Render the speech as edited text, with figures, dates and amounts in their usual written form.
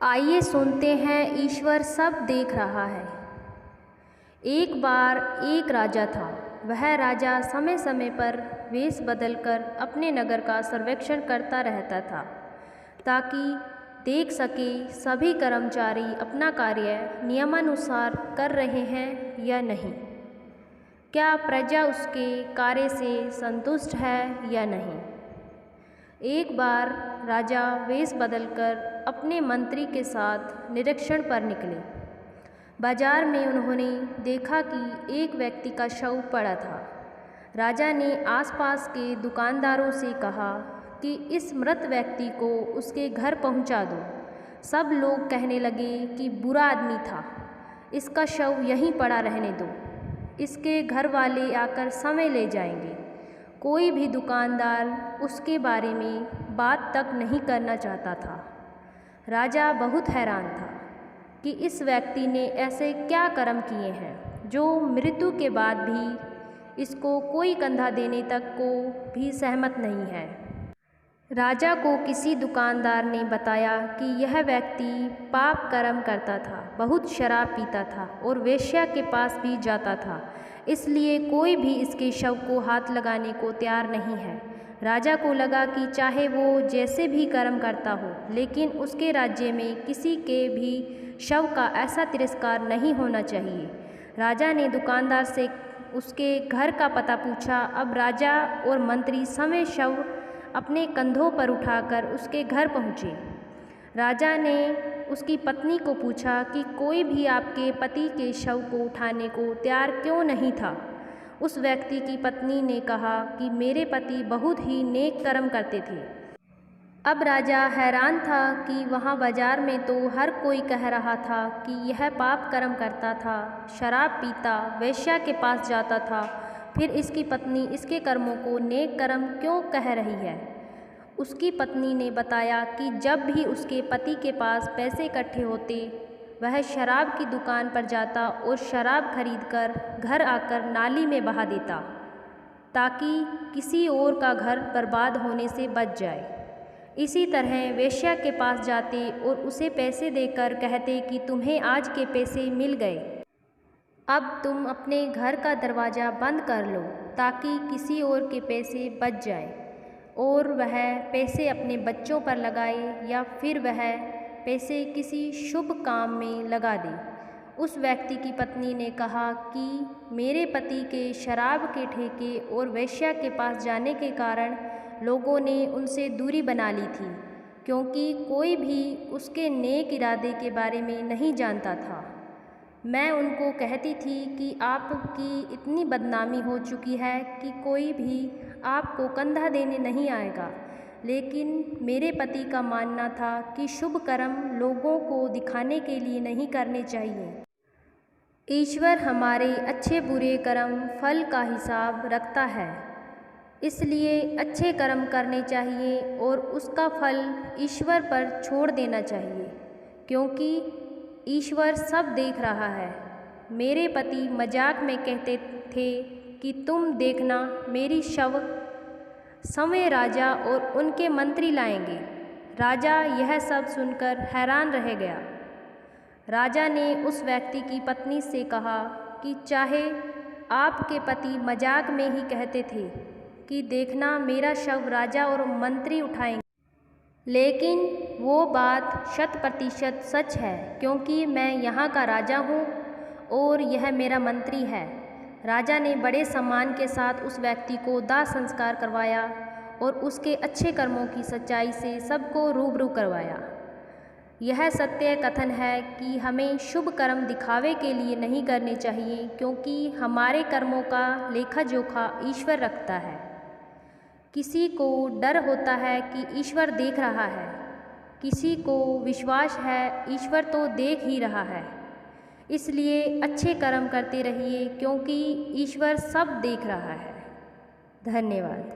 आइए सुनते हैं ईश्वर सब देख रहा है। एक बार एक राजा था। वह राजा समय समय पर वेश बदलकर अपने नगर का सर्वेक्षण करता रहता था ताकि देख सके सभी कर्मचारी अपना कार्य नियमानुसार कर रहे हैं या नहीं, क्या प्रजा उसके कार्य से संतुष्ट है या नहीं। एक बार राजा वेश बदलकर अपने मंत्री के साथ निरीक्षण पर निकले। बाजार में उन्होंने देखा कि एक व्यक्ति का शव पड़ा था। राजा ने आसपास के दुकानदारों से कहा कि इस मृत व्यक्ति को उसके घर पहुंचा दो। सब लोग कहने लगे कि बुरा आदमी था, इसका शव यहीं पड़ा रहने दो, इसके घर वाले आकर समय ले जाएंगे। कोई भी दुकानदार उसके बारे में बात तक नहीं करना चाहता था। राजा बहुत हैरान था कि इस व्यक्ति ने ऐसे क्या कर्म किए हैं जो मृत्यु के बाद भी इसको कोई कंधा देने तक को भी सहमत नहीं है। राजा को किसी दुकानदार ने बताया कि यह व्यक्ति पाप कर्म करता था, बहुत शराब पीता था और वेश्या के पास भी जाता था, इसलिए कोई भी इसके शव को हाथ लगाने को तैयार नहीं है। राजा को लगा कि चाहे वो जैसे भी कर्म करता हो, लेकिन उसके राज्य में किसी के भी शव का ऐसा तिरस्कार नहीं होना चाहिए। राजा ने दुकानदार से उसके घर का पता पूछा। अब राजा और मंत्री समय शव अपने कंधों पर उठाकर उसके घर पहुँचे। राजा ने उसकी पत्नी को पूछा कि कोई भी आपके पति के शव को उठाने को तैयार क्यों नहीं था। उस व्यक्ति की पत्नी ने कहा कि मेरे पति बहुत ही नेक कर्म करते थे। अब राजा हैरान था कि वहाँ बाजार में तो हर कोई कह रहा था कि यह पाप कर्म करता था, शराब पीता, वेश्या के पास जाता था, फिर इसकी पत्नी इसके कर्मों को नेक कर्म क्यों कह रही है। उसकी पत्नी ने बताया कि जब भी उसके पति के पास पैसे इकट्ठे होते, वह शराब की दुकान पर जाता और शराब खरीदकर घर आकर नाली में बहा देता ताकि किसी और का घर बर्बाद होने से बच जाए। इसी तरह वेश्या के पास जाते और उसे पैसे देकर कहते कि तुम्हें आज के पैसे मिल गए, अब तुम अपने घर का दरवाज़ा बंद कर लो ताकि किसी और के पैसे बच जाए, और वह पैसे अपने बच्चों पर लगाए या फिर वह पैसे किसी शुभ काम में लगा दे। उस व्यक्ति की पत्नी ने कहा कि मेरे पति के शराब के ठेके और वेश्या के पास जाने के कारण लोगों ने उनसे दूरी बना ली थी, क्योंकि कोई भी उसके नेक इरादे के बारे में नहीं जानता था। मैं उनको कहती थी कि आपकी इतनी बदनामी हो चुकी है कि कोई भी आपको कंधा देने नहीं आएगा, लेकिन मेरे पति का मानना था कि शुभ कर्म लोगों को दिखाने के लिए नहीं करने चाहिए। ईश्वर हमारे अच्छे बुरे कर्म फल का हिसाब रखता है, इसलिए अच्छे कर्म करने चाहिए और उसका फल ईश्वर पर छोड़ देना चाहिए, क्योंकि ईश्वर सब देख रहा है। मेरे पति मजाक में कहते थे कि तुम देखना, मेरी शव समय राजा और उनके मंत्री लाएंगे। राजा यह सब सुनकर हैरान रह गया। राजा ने उस व्यक्ति की पत्नी से कहा कि चाहे आपके पति मजाक में ही कहते थे कि देखना मेरा शव राजा और मंत्री उठाएंगे, लेकिन वो बात 100% सच है, क्योंकि मैं यहाँ का राजा हूँ और यह मेरा मंत्री है। राजा ने बड़े सम्मान के साथ उस व्यक्ति को दाह संस्कार करवाया और उसके अच्छे कर्मों की सच्चाई से सबको रूबरू करवाया। यह सत्य कथन है कि हमें शुभ कर्म दिखावे के लिए नहीं करने चाहिए, क्योंकि हमारे कर्मों का लेखा जोखा ईश्वर रखता है। किसी को डर होता है कि ईश्वर देख रहा है, किसी को विश्वास है ईश्वर तो देख ही रहा है। इसलिए अच्छे कर्म करते रहिए, क्योंकि ईश्वर सब देख रहा है। धन्यवाद।